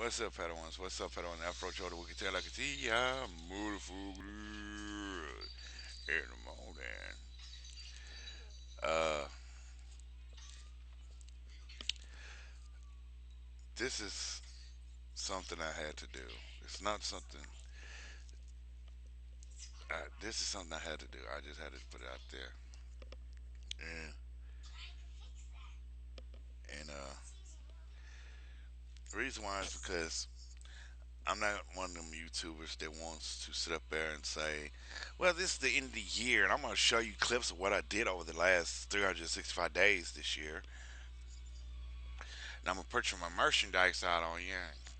What's up, Padawans? What's up, Padawan? Afro Jordan, we can tell like a tea. I'm beautiful in the morning. Uh, this is something I had to do. It's not something. This is something I had to do. I just had to put it out there. And and the reason why is because I'm not one of them YouTubers that wants to sit up there and say, "Well, this is the end of the year, and I'm going to show you clips of what I did over the last 365 days this year, and I'm gonna put my merchandise out on you.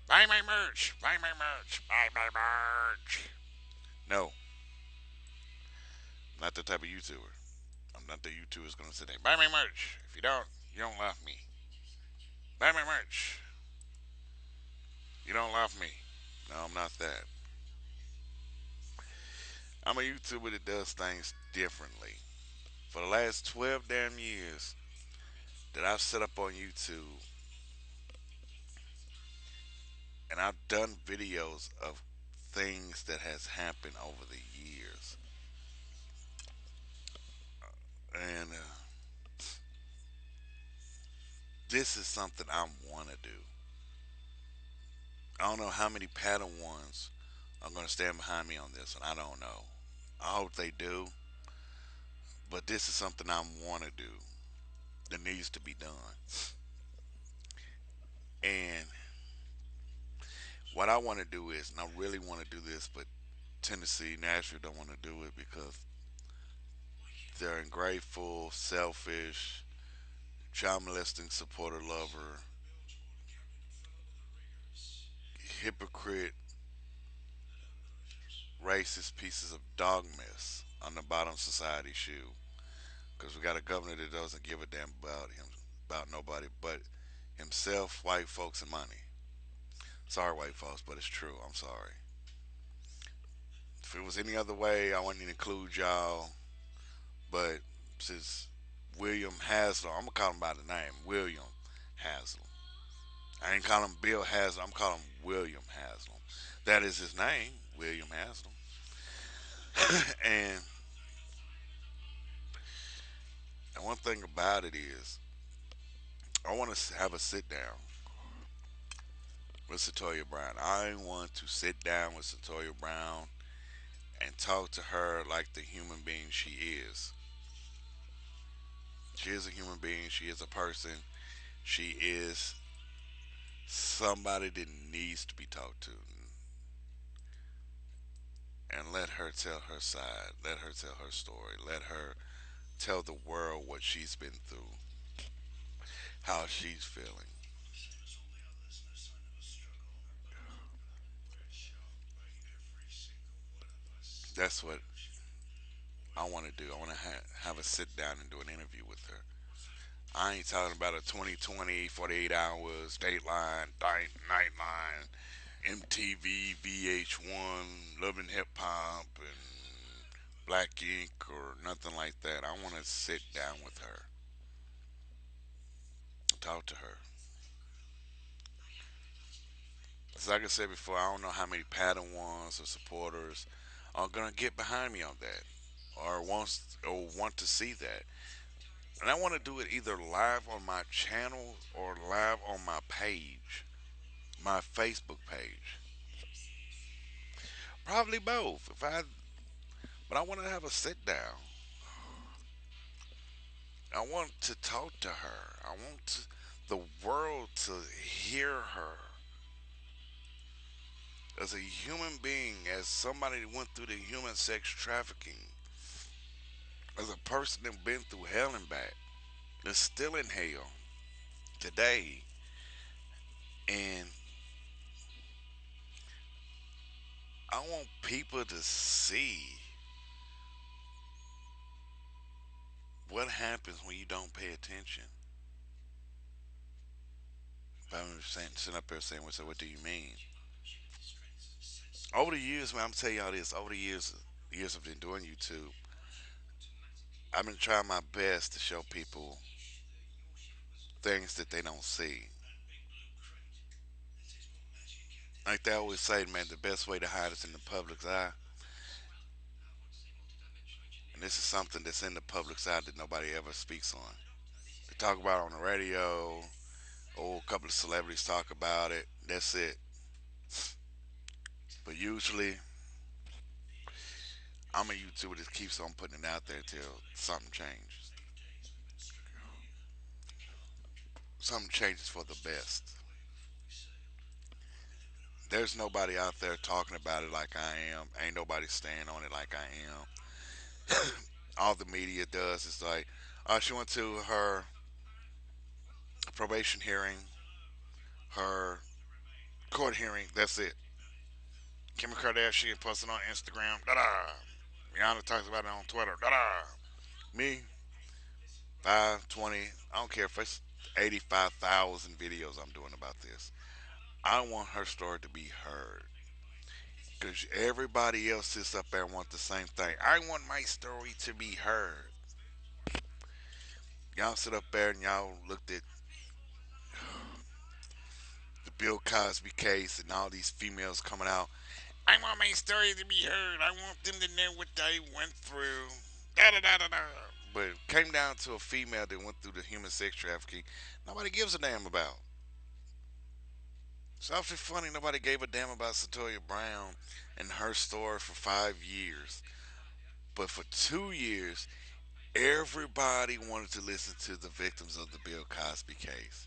Buy my merch, buy my merch, buy my merch." No, I'm not the type of YouTuber. I'm not the YouTuber who's gonna sit there. Buy my merch. If you don't, you don't love me. Buy my merch. You don't love me. No, I'm not that. I'm a YouTuber that does things differently. For the last 12 damn years that I've set up on YouTube, and I've done videos of things that has happened over the years, and this is something I want to do. I don't know how many Padawans are going to stand behind me on this, and I don't know. I hope they do, but this is something I want to do that needs to be done. And what I want to do is, and I really want to do this, but Tennessee, Nashville don't want to do it because they're ungrateful, selfish, child molesting supporter lover, hypocrite, racist pieces of dog mess on the bottom society shoe. Because we got a governor that doesn't give a damn about him, about nobody but himself, white folks, and money. Sorry, white folks, but it's true. I'm sorry. If it was any other way, I wouldn't include y'all. But since William Haslam, I'm gonna call him by the name William Haslam. I ain't call him Bill Haslam. I'm calling him William Haslam. That is his name, William Haslam. and and one thing about it is, I want to have a sit down with Cyntoia Brown. I want to sit down with Cyntoia Brown and talk to her like the human being she is. She is a human being. She is a person. She is somebody that needs to be talked to. And let her tell her side. Let her tell her story. Let her tell the world what she's been through, how she's feeling. That's what I want to do. I want to have a sit down and do an interview with her. I ain't talking about a 2020, 48 hours, Dateline, Nightline, MTV, VH1, Loving Hip Hop, and Black Ink, or nothing like that. I want to sit down with her, talk to her. As like I said before, I don't know how many Padawans or supporters are gonna get behind me on that, or want to see that. And I want to do it either live on my channel or live on my page, my Facebook page. Probably both. But I want to have a sit down. I want to talk to her. I want the world to hear her as a human being, as somebody that went through the human sex trafficking, as a person that been through hell and back, that's still in hell today. And I want people to see what happens when you don't pay attention. If I'm sitting up there saying, well, so what do you mean? Over the years, man, I'm telling y'all this. Over the years I've been doing YouTube, I've been trying my best to show people things that they don't see. Like they always say, man, the best way to hide is in the public's eye. And this is something that's in the public's eye that nobody ever speaks on. They talk about it on the radio. Oh, a couple of celebrities talk about it. That's it. But usually, I'm a YouTuber that keeps on putting it out there till something changes. Something changes for the best. There's nobody out there talking about it like I am. Ain't nobody staying on it like I am. All the media does is like, she went to her probation hearing, her court hearing. That's it. Kim Kardashian posted on Instagram. Da da. Rihanna talks about it on Twitter. Da da. Me, 520. I don't care if it's 85,000 videos I'm doing about this. I want her story to be heard. Because everybody else sits up there and wants the same thing. I want my story to be heard. Y'all sit up there and y'all looked at the Bill Cosby case and all these females coming out. I want my story to be heard. I want them to know what they went through. Da da da da da. But it came down to a female that went through the human sex trafficking. Nobody gives a damn about. It's awfully funny. Nobody gave a damn about Cyntoia Brown and her story for 5 years. But for 2 years, everybody wanted to listen to the victims of the Bill Cosby case.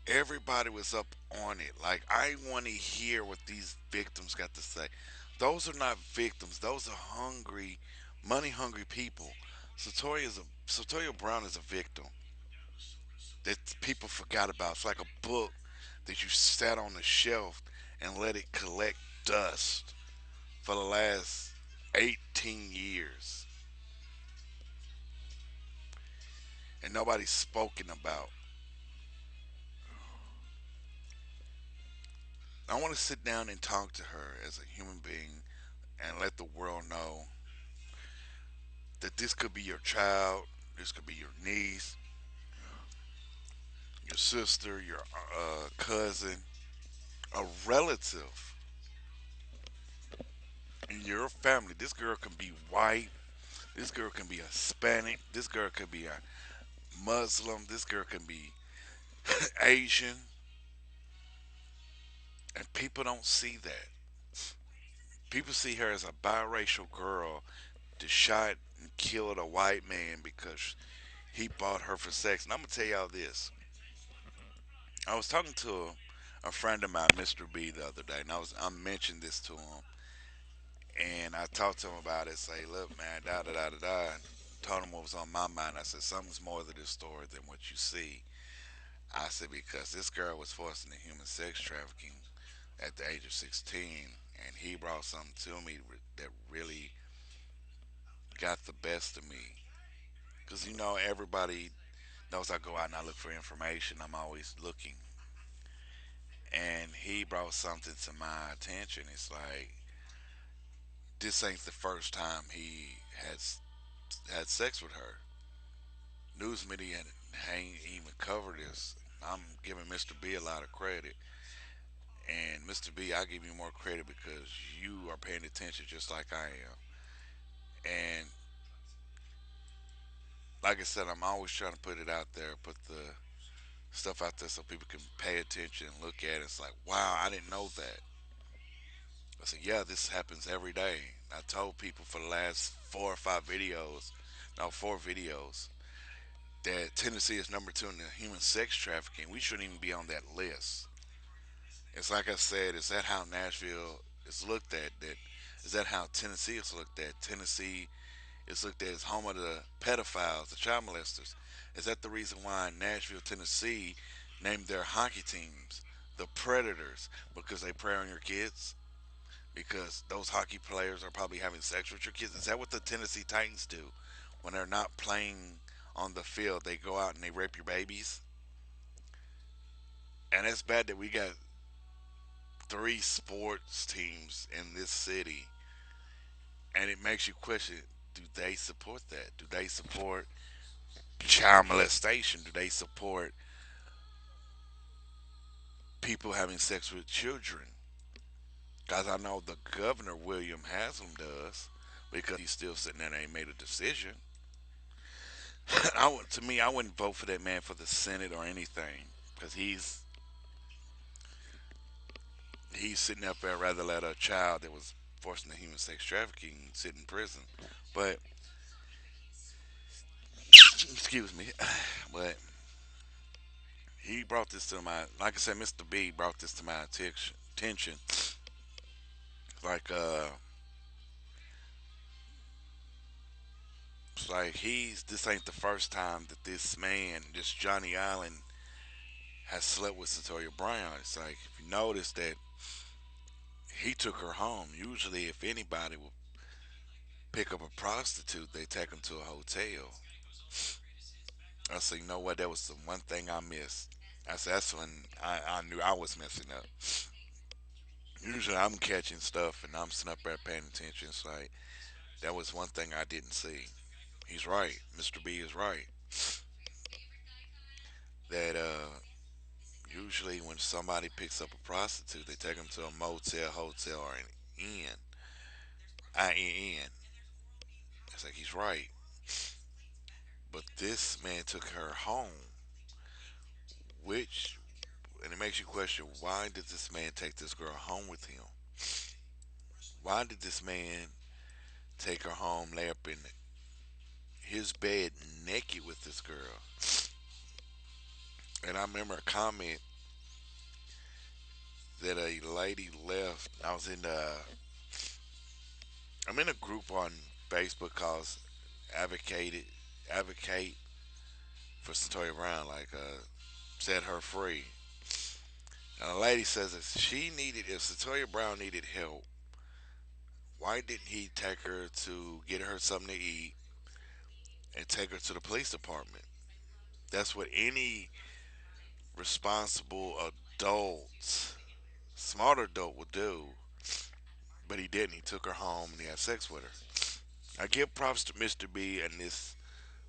Everybody was up on it. Like, I want to hear what these victims got to say. Those are not victims. Those are hungry, money hungry people. Satoya Brown is a victim that people forgot about. It's like a book that you sat on the shelf and let it collect dust for the last 18 years, and nobody's spoken about. I want to sit down and talk to her as a human being and let the world know that this could be your child, this could be your niece, your sister, your cousin, a relative in your family. This girl can be white, this girl can be Hispanic, this girl can be a Muslim, this girl can be Asian, and people don't see that. People see her as a biracial girl that shot and killed a white man because he bought her for sex. And I'm gonna tell y'all this. I was talking to a friend of mine, Mr. B, the other day, and I mentioned this to him, and I talked to him about it. Say, look, man, da da da da da. Told him what was on my mind. I said, something's more to this story than what you see. I said because this girl was forced into human sex trafficking at the age of 16, and he brought something to me that really got the best of me. Because you know, everybody knows I go out and I look for information. I'm always looking, and he brought something to my attention. It's like this ain't the first time he has had sex with her. News media ain't even covered this. I'm giving Mr. B a lot of credit. And Mr. B, I give you more credit because you are paying attention just like I am. And like I said, I'm always trying to put it out there, put the stuff out there so people can pay attention and look at it. It's like, wow, I didn't know that. I said, yeah, this happens every day. I told people for the last 4 or 5 videos, no, 4 videos, that Tennessee is number 2 in the human sex trafficking. We shouldn't even be on that list. It's like I said, is that how Nashville is looked at? That is that how Tennessee is looked at? Tennessee is looked at as home of the pedophiles, the child molesters. Is that the reason why Nashville, Tennessee named their hockey teams the Predators? Because they prey on your kids? Because those hockey players are probably having sex with your kids? Is that what the Tennessee Titans do? When they're not playing on the field, they go out and they rape your babies? And it's bad that we got 3 sports teams in this city, and it makes you question: do they support that? Do they support child molestation? Do they support people having sex with children? Cause I know the governor William Haslam does because he's still sitting there and ain't made a decision. To me, I wouldn't vote for that man for the Senate or anything because he's sitting up there rather let a child that was forced into human sex trafficking sit in prison. But excuse me, but he brought this to my, like I said, Mr. B brought this to my attention. Like it's like this ain't the first time that this man, this Johnny Allen, has slept with Cyntoia Brown. It's like if you notice that he took her home. Usually, if anybody would pick up a prostitute, they take them to a hotel. I said, you know what? That was the one thing I missed. I said that's when I knew I was messing up. Usually, I'm catching stuff and I'm sitting up there paying attention. It's like that was one thing I didn't see. He's right. Mr. B is right. That usually when somebody picks up a prostitute, they take them to a motel, hotel, or an inn. INN. It's like he's right. But this man took her home, which, and it makes you question why did this man take this girl home with him? Why did this man take her home, lay up in his bed naked with this girl? And I remember a comment that a lady left. I'm in a group on Facebook called Advocated Advocate for Cyntoia Brown, like set her free. And a lady says if Cyntoia Brown needed help, why didn't he take her to get her something to eat and take her to the police department? That's what any responsible adult, smart adult would do. But he didn't. He took her home and he had sex with her. I give props to Mr. B and this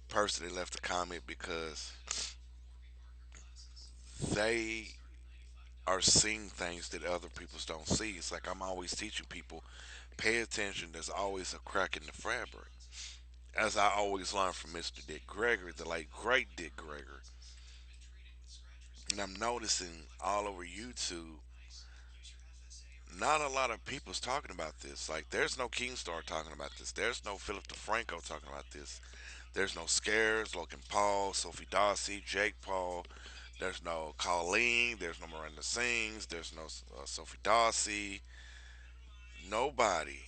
person that left a comment because they are seeing things that other people don't see. It's like I'm always teaching people, pay attention. There's always a crack in the fabric. As I always learned from Mr. Dick Gregory, the late great Dick Gregory. And I'm noticing all over YouTube, not a lot of people's talking about this. Like, there's no Keemstar talking about this. There's no Philip DeFranco talking about this. There's no Scares, Logan Paul, Sophie Darcy, Jake Paul. There's no Colleen. There's no Miranda Sings. There's no Sophie Darcy. Nobody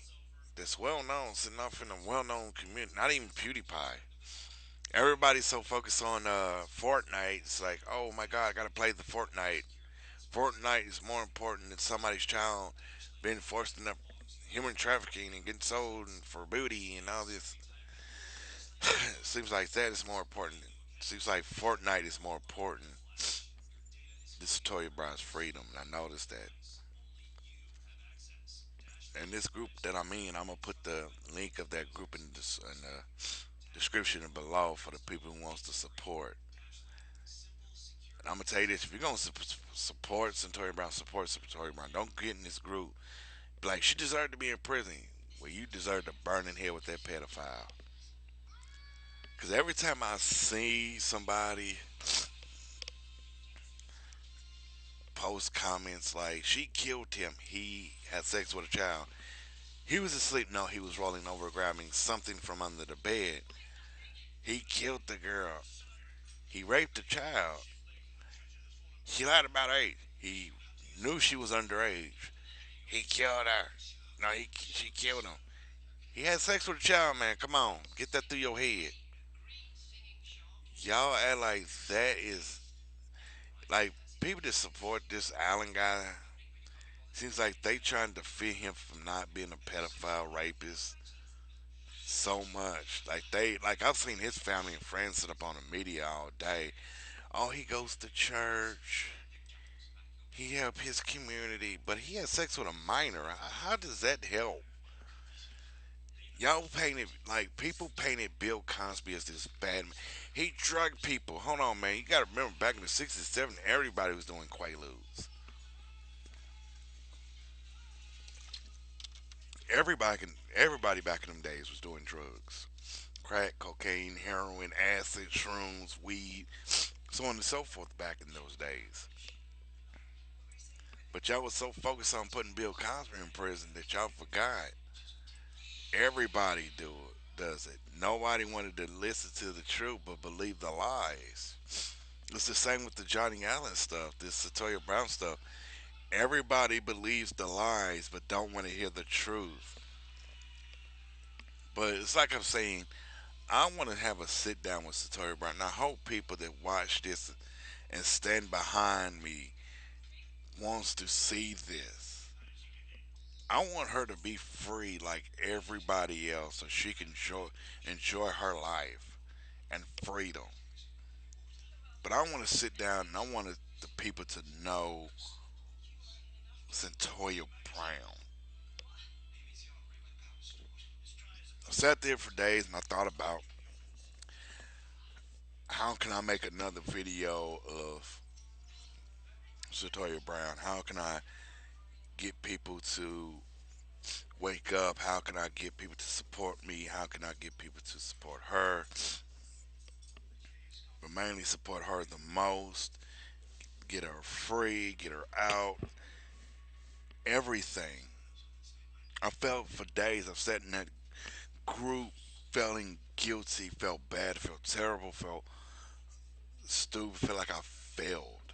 that's well known, sitting off in a well known community. Not even PewDiePie. Everybody's so focused on Fortnite. It's like, oh my God, I gotta play the Fortnite. Fortnite is more important than somebody's child being forced into human trafficking and getting sold and for booty and all this. It seems like that is more important. Seems like Fortnite is more important. This is Toya Brown's freedom, and I noticed that. And this group that I'm in, I'm gonna put the link of that group in the description below for the people who wants to support. And I'm gonna tell you this: if you're gonna support Cyntoia Brown, support Cyntoia Brown. Don't get in this group. Be like she deserved to be in prison. Well, you deserve to burn in hell with that pedophile. Because every time I see somebody post comments like she killed him, he had sex with a child. He was asleep. No, he was rolling over, grabbing something from under the bed. He killed the girl. He raped the child. She lied about age. He knew she was underage. He killed her. No, she killed him. He had sex with a child, man. Come on, get that through your head. Y'all act like that is like people that support this Allen guy. Seems like they trying to defend him from not being a pedophile rapist so much. Like I've seen his family and friends sit up on the media all day. Oh, he goes to church. He helped his community, but he had sex with a minor. How does that help? Y'all painted like people painted Bill Cosby as this bad man. He drugged people. Hold on, man. You got to remember back in the '60s, '70s, everybody was doing quaaludes. everybody back in them days was doing drugs. Crack, cocaine, heroin, acid, shrooms, weed, so on and so forth back in those days. But y'all was so focused on putting Bill Cosby in prison that y'all forgot everybody does it. Nobody wanted to listen to the truth but believe the lies. It's the same with the Johnny Allen stuff, this Cyntoia Brown stuff. Everybody believes the lies but don't want to hear the truth. But it's like I'm saying, I want to have a sit down with Cyntoia Brown. And I hope people that watch this and stand behind me wants to see this. I want her to be free like everybody else so she can enjoy her life and freedom. But I want to sit down and I want the people to know Cyntoia Brown. I sat there for days and I thought about how can I make another video of Cyntoia Brown? How can I get people to wake up? How can I get people to support me? How can I get people to support her? But mainly support her the most. Get her free, get her out, everything. I felt for days, I've sat in that group feeling guilty, felt bad, felt terrible, felt stupid, felt like I failed.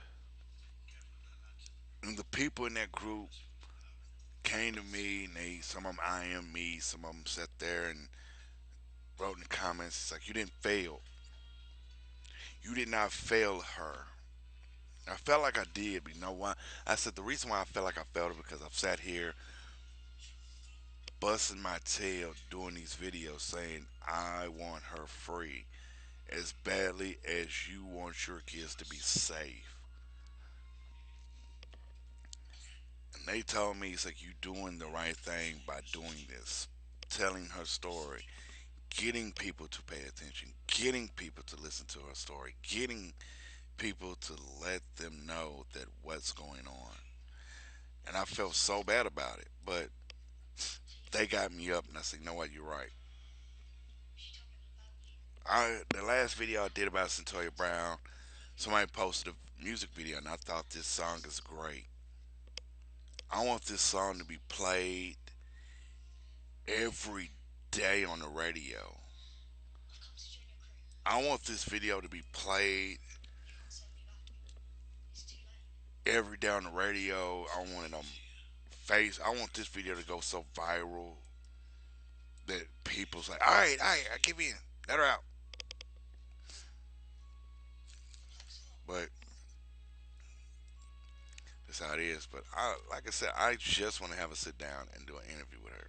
And the people in that group came to me and some of them I am me, some of them sat there and wrote in the comments, it's like, you didn't fail. You did not fail her. I felt like I did, but you know why? I said the reason why I felt like I failed is because I've sat here busting my tail doing these videos saying I want her free as badly as you want your kids to be safe. And they told me it's like you doing the right thing by doing this, telling her story, getting people to pay attention, getting people to listen to her story, getting people to let them know that what's going on. And I felt so bad about it, but they got me up, and I said, you know what, you're right. The last video I did about Cyntoia Brown, somebody posted a music video, and I thought this song is great. I want this song to be played every day on the radio. I want this video to be played every day on the radio. I want it on face. I want this video to go so viral that people's like, all right, I give in, let her out. But that's how it is. But like I said, I just want to have a sit down and do an interview with her.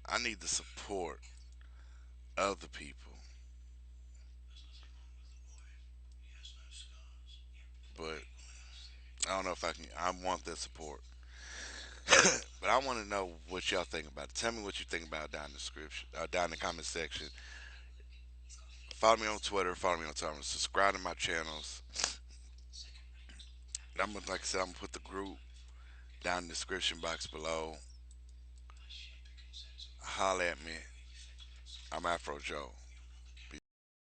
I need the support of the people, but I don't know if I can. I want that support, but I want to know what y'all think about it. Tell me what you think about it down in the description, down in the comment section. Follow me on Twitter. Follow me on Tumblr. Subscribe to my channels. I'm gonna, like I said, I'm gonna put the group down in the description box below. Holla at me. I'm Afro Joe.